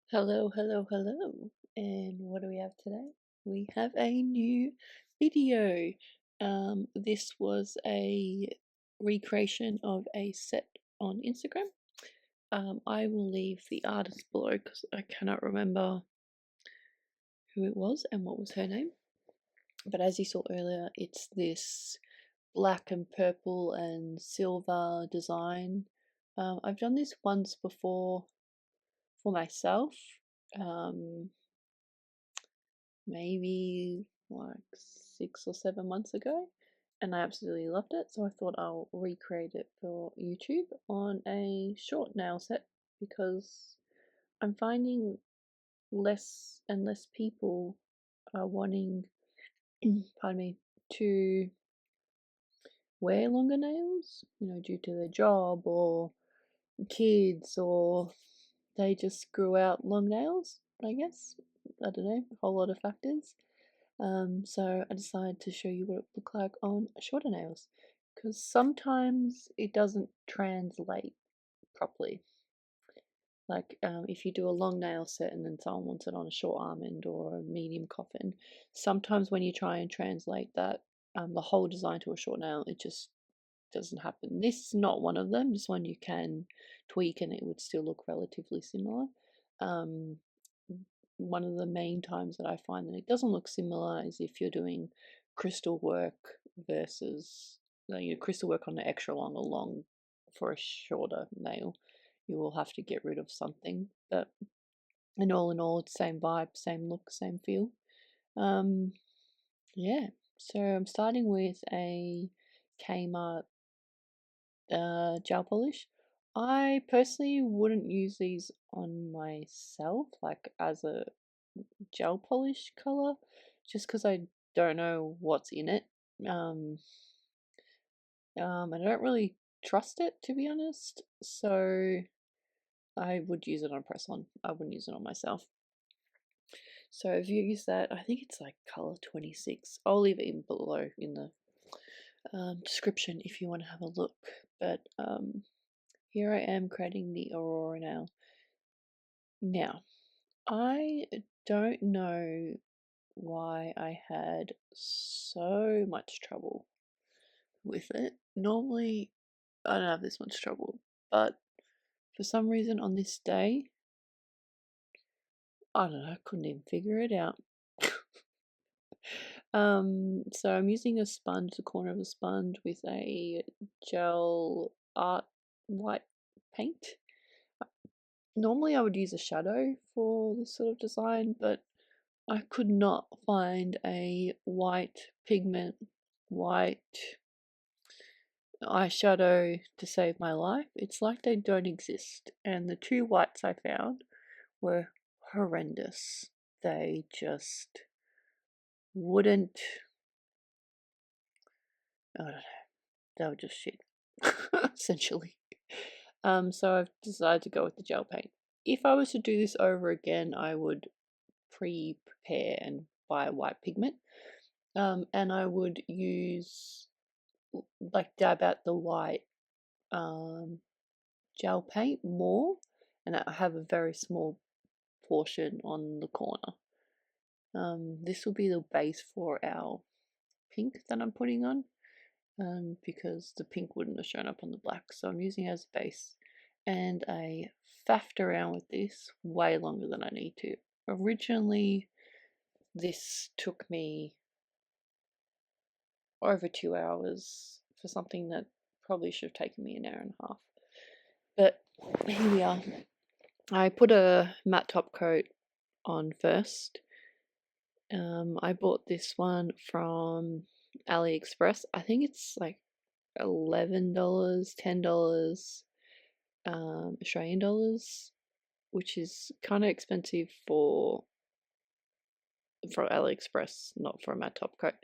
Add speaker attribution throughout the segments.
Speaker 1: Hello, hello, hello. And what do we have today? We have a new video. This was a recreation of a set on Instagram. I will leave the artist below because I cannot remember who it was and what was her name. But as you saw earlier, it's this black and purple and silver design. I've done this once before for myself. Um, Maybe like 6 or 7 months ago, and I absolutely loved it. So I thought I'll recreate it for YouTube on a short nail set because I'm finding less and less people are wanting, pardon me, to wear longer nails, due to their job or kids, or they just grew out long nails, I guess. I don't know, a whole lot of factors. So I decided to show you what it looked like on shorter nails, because sometimes it doesn't translate properly. Like if you do a long nail set and then someone wants it on a short almond or a medium coffin, sometimes when you try and translate that, the whole design to a short nail, it just doesn't happen. This is not one of them. This one you can tweak and it would still look relatively similar. Um, one of the main times that I find that it doesn't look similar is if you're doing crystal work versus crystal work on an extra long or long for a shorter nail. You will have to get rid of something, but in all, it's same vibe, same look, same feel. Yeah. So I'm starting with a Kmart gel polish. I personally wouldn't use these on myself, like as a gel polish color, just because I don't know what's in it. Um, I don't really trust it, to be honest. So I would use it on press on. I wouldn't use it on myself. So if you use that, I think it's like color 26. I'll leave it in below in the description if you want to have a look. But here I am creating the Aurora nail. Now, I don't know why I had so much trouble with it. Normally, I don't have this much trouble, but for some reason on this day, I don't know, I couldn't even figure it out. So I'm using a sponge, the corner of a sponge with a gel art white paint. Normally I would use a shadow for this sort of design, but I could not find a white pigment, white eyeshadow to save my life. It's like they don't exist. And the two whites I found were horrendous. They just wouldn't, I don't know, they were just shit, essentially. So I've decided to go with the gel paint. If I was to do this over again, I would pre-prepare and buy a white pigment. And I would use, like, dab out the white gel paint more, and I have a very small portion on the corner. This will be the base for our pink that I'm putting on, because the pink wouldn't have shown up on the black, so I'm using it as a base. And I faffed around with this way longer than I need to. Originally, this took me over 2 hours for something that probably should have taken me an hour and a half. But here we are. I put a matte top coat on first. I bought this one from AliExpress. I think it's like $11, $10 Australian dollars, which is kind of expensive for AliExpress, not for a matte top coat,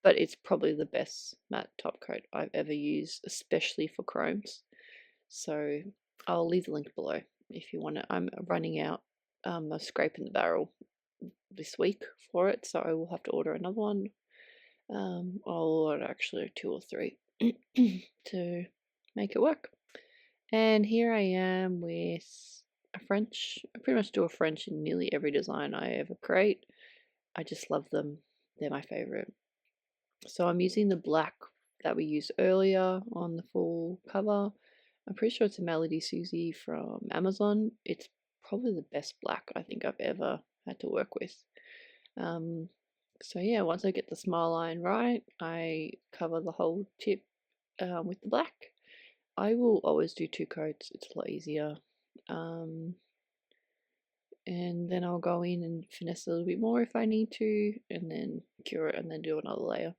Speaker 1: but it's probably the best matte top coat I've ever used, especially for chromes. So I'll leave the link below if you want it. I'm running out. I'm scraping the barrel this week for it, so I will have to order another one. I'll order actually 2 or 3 to make it work. And here I am with I pretty much do a French in nearly every design I ever create. I just love them. They're my favorite. So I'm using the black that we used earlier on the full cover. I'm pretty sure it's a Melody Susie from Amazon. It's probably the best black I think I've ever had to work with. So yeah, once I get the smile line right, I cover the whole tip with the black. I will always do 2 coats, it's a lot easier. And then I'll go in and finesse a little bit more if I need to, and then cure it and then do another layer.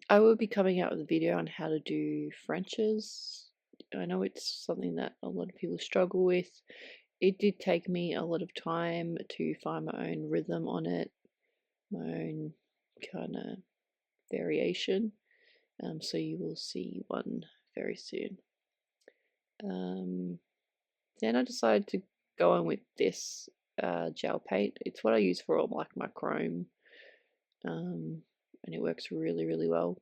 Speaker 1: I will be coming out with a video on how to do Frenches. I know it's something that a lot of people struggle with. It did take me a lot of time to find my own rhythm on it, my own kind of variation. So you will see one very soon. Then I decided to go in with this gel paint. It's what I use for all like my chrome, and it works really, really well.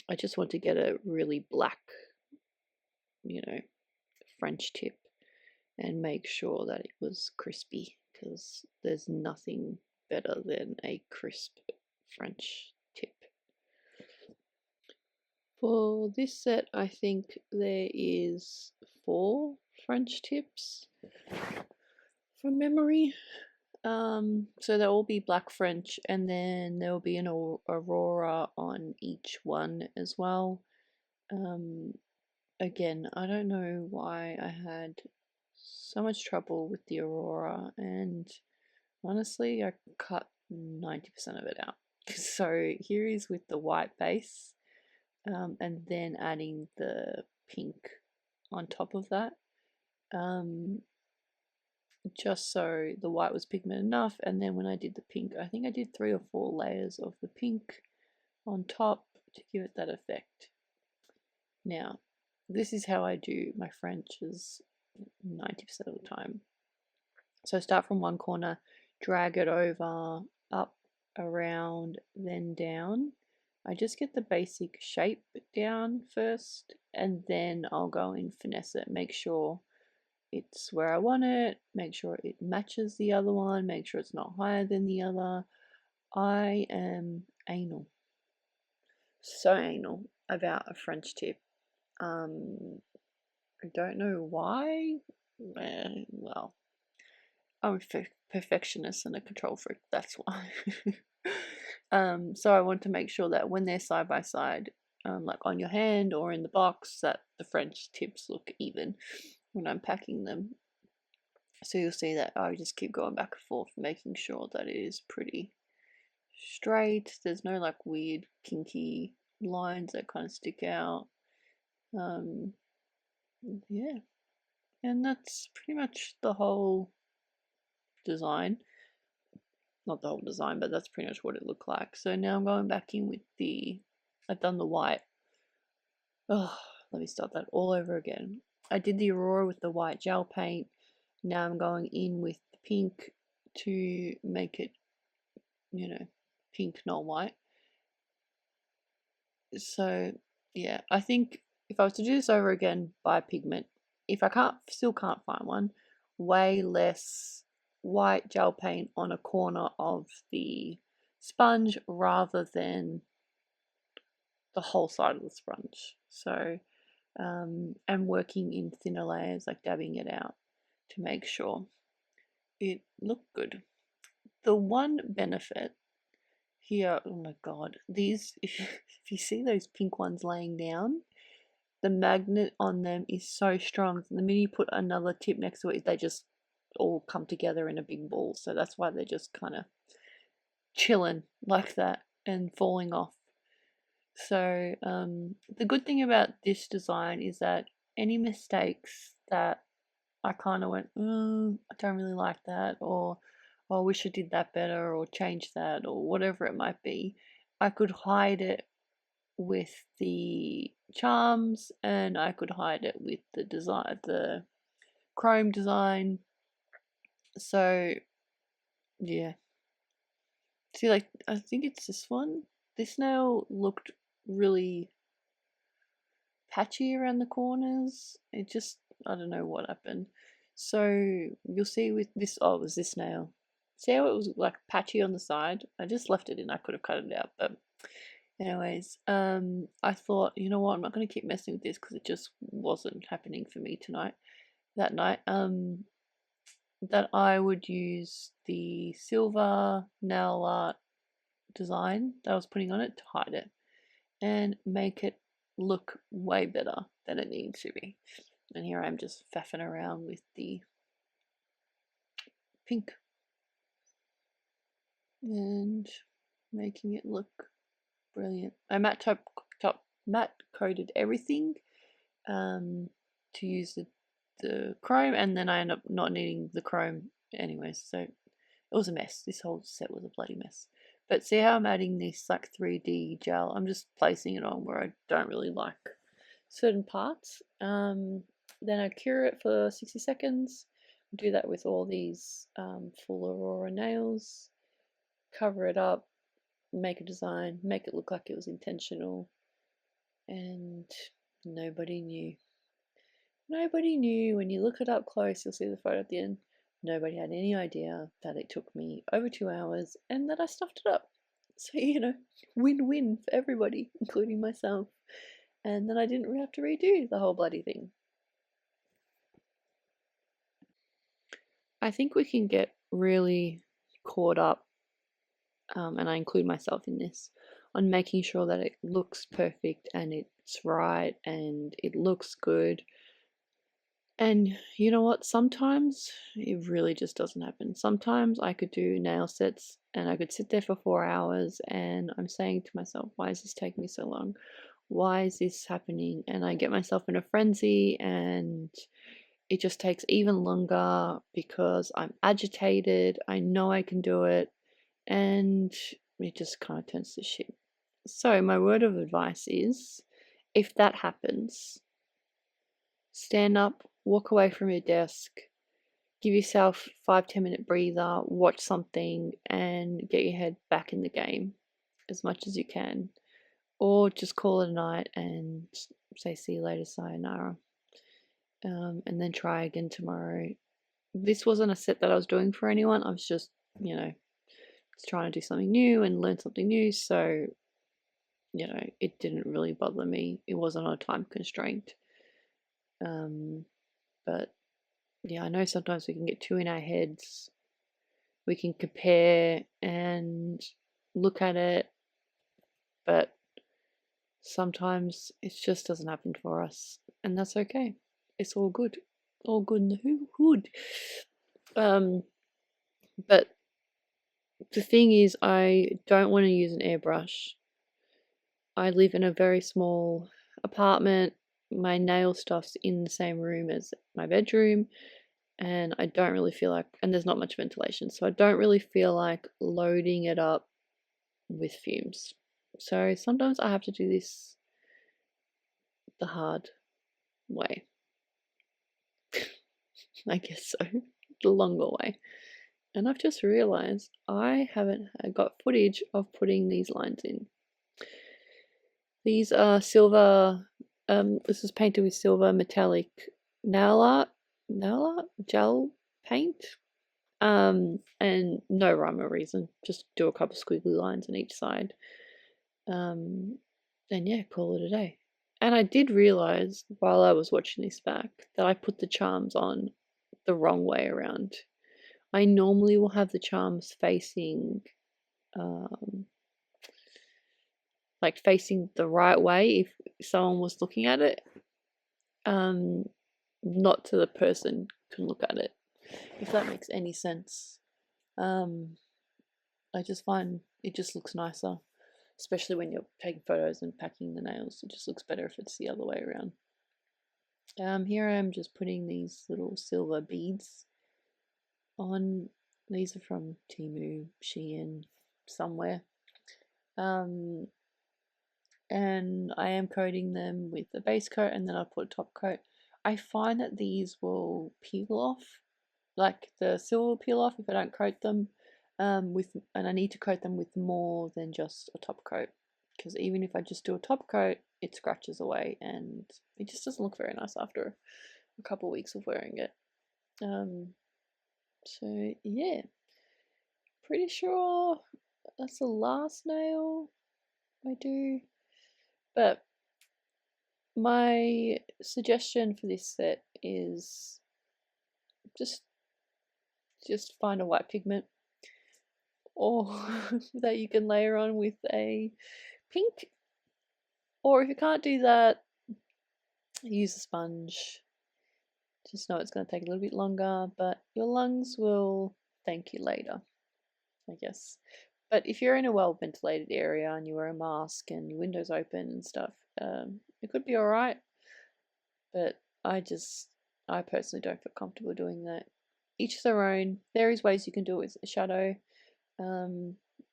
Speaker 1: I just want to get a really black, French tip and make sure that it was crispy, because there's nothing better than a crisp French tip. For this set, I think there is 4 French tips from memory. So they'll all be black French, and then there will be an aurora on each one as well. Again, I don't know why I had so much trouble with the aurora, and honestly, I cut 90% of it out. So here is with the white base, and then adding the pink on top of that. Just so the white was pigment enough, and then when I did the pink, I think I did 3 or 4 layers of the pink on top to give it that effect. Now, this is how I do my Frenches 90% of the time. So start from one corner, drag it over, up, around, then down. I just get the basic shape down first, and then I'll go and finesse it, make sure it's where I want it, make sure it matches the other one, make sure it's not higher than the other. I am anal. So anal about a French tip. I don't know why. Well, I'm a perfectionist and a control freak, that's why. So I want to make sure that when they're side by side, like on your hand or in the box, that the French tips look even when I'm packing them. So you'll see that I just keep going back and forth, making sure that it is pretty straight. There's no like weird kinky lines that kind of stick out. Yeah, and that's pretty much the whole design. Not the whole design, but that's pretty much what it looked like. So now I'm going back in with I've done the white. Oh, let me start that all over again. I did the aurora with the white gel paint. Now I'm going in with the pink to make it, pink, not white. So yeah, I think if I was to do this over again, buy pigment. If I still can't find one, way less white gel paint on a corner of the sponge rather than the whole side of the sponge. So, and working in thinner layers, like dabbing it out to make sure it looked good. The one benefit here, oh my god, these, if you see those pink ones laying down, the magnet on them is so strong. The minute you put another tip next to it, they just all come together in a big ball. So that's why they're just kind of chilling like that and falling off. So the good thing about this design is that any mistakes that I kind of went, I don't really like that, or oh, I wish I did that better, or change that, or whatever it might be, I could hide it with the charms, and I could hide it with the design, the chrome design. So yeah, see, like I think it's this one. This nail looked really patchy around the corners. It just, I don't know what happened. So you'll see with this, oh, it was this nail. See how it was like patchy on the side? I just left it in. I could have cut it out, but anyways, I thought, you know what, I'm not going to keep messing with this because it just wasn't happening for me that night. That I would use the silver nail art design that I was putting on it to hide it and make it look way better than it needs to be. And here I'm just faffing around with the pink and making it look brilliant. I matte coated everything to use the chrome, and then I end up not needing the chrome anyways, so it was a mess. This whole set was a bloody mess. But see how I'm adding this like 3D gel? I'm just placing it on where I don't really like certain parts. Then I cure it for 60 seconds. Do that with all these full aurora nails. Cover it up, make a design, make it look like it was intentional, and nobody knew. Nobody knew. When you look it up close, you'll see the photo at the end. Nobody had any idea that it took me over 2 hours and that I stuffed it up. So, you know, win-win for everybody, including myself. And then I didn't have to redo the whole bloody thing. I think we can get really caught up, and I include myself in this, on making sure that it looks perfect and it's right and it looks good. And you know what? Sometimes it really just doesn't happen. Sometimes I could do nail sets and I could sit there for 4 hours and I'm saying to myself, why is this taking me so long? Why is this happening? And I get myself in a frenzy and it just takes even longer because I'm agitated. I know I can do it and it just kind of turns to shit. So, my word of advice is if that happens, stand up, walk away from your desk, give yourself 5-10 minute breather, watch something, and get your head back in the game as much as you can. Or just call it a night and say, see you later, sayonara. And then try again tomorrow. This wasn't a set that I was doing for anyone. I was just, you know, trying to do something new and learn something new. So, you know, it didn't really bother me. It wasn't on a time constraint. But yeah, I know sometimes we can get too in our heads. We can compare and look at it, but sometimes it just doesn't happen for us, and that's okay. It's all good. All good in the hood. But the thing is, I don't want to use an airbrush. I live in a very small apartment. My nail stuff's in the same room as my bedroom, and I don't really feel like, and there's not much ventilation, so I don't really feel like loading it up with fumes. So sometimes I have to do this the hard way. I guess so. The longer way. And I've just realized I haven't got footage of putting these lines in. These are silver, this is painted with silver metallic nail art, gel paint. And no rhyme or reason, just do a couple squiggly lines on each side. And yeah, call it a day. And I did realize while I was watching this back that I put the charms on the wrong way around. I normally will have the charms facing like facing the right way if someone was looking at it, not to the person can look at it, if that makes any sense. I just find it just looks nicer, especially when you're taking photos and packing the nails. It just looks better if it's the other way around. Here I am just putting these little silver beads on. These are from Temu, Shein, somewhere. And I am coating them with a base coat and then I'll put a top coat. I find that these will peel off, like the silver will peel off if I don't coat them and I need to coat them with more than just a top coat, because even if I just do a top coat, it scratches away and it just doesn't look very nice after a couple of weeks of wearing it. So yeah, pretty sure that's the last nail I do. But my suggestion for this set is just find a white pigment, or that you can layer on with a pink, or if you can't do that, use a sponge. Just know it's going to take a little bit longer, but your lungs will thank you later, I guess. But if you're in a well ventilated area and you wear a mask and your windows open and stuff, it could be alright. But I personally don't feel comfortable doing that. Each of their own. There is ways you can do it with a shadow.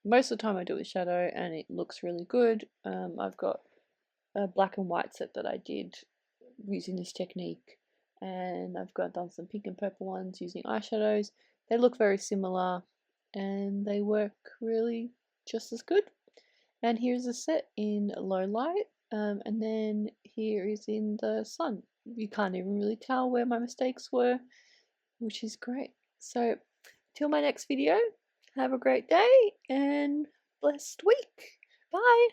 Speaker 1: Most of the time I do it with shadow and it looks really good. I've got a black and white set that I did using this technique, and I've done some pink and purple ones using eyeshadows. They look very similar and they work really just as good. And here's a set in low light, and then here is in the sun. You can't even really tell where my mistakes were, which is great. So till my next video, have a great day and blessed week. Bye.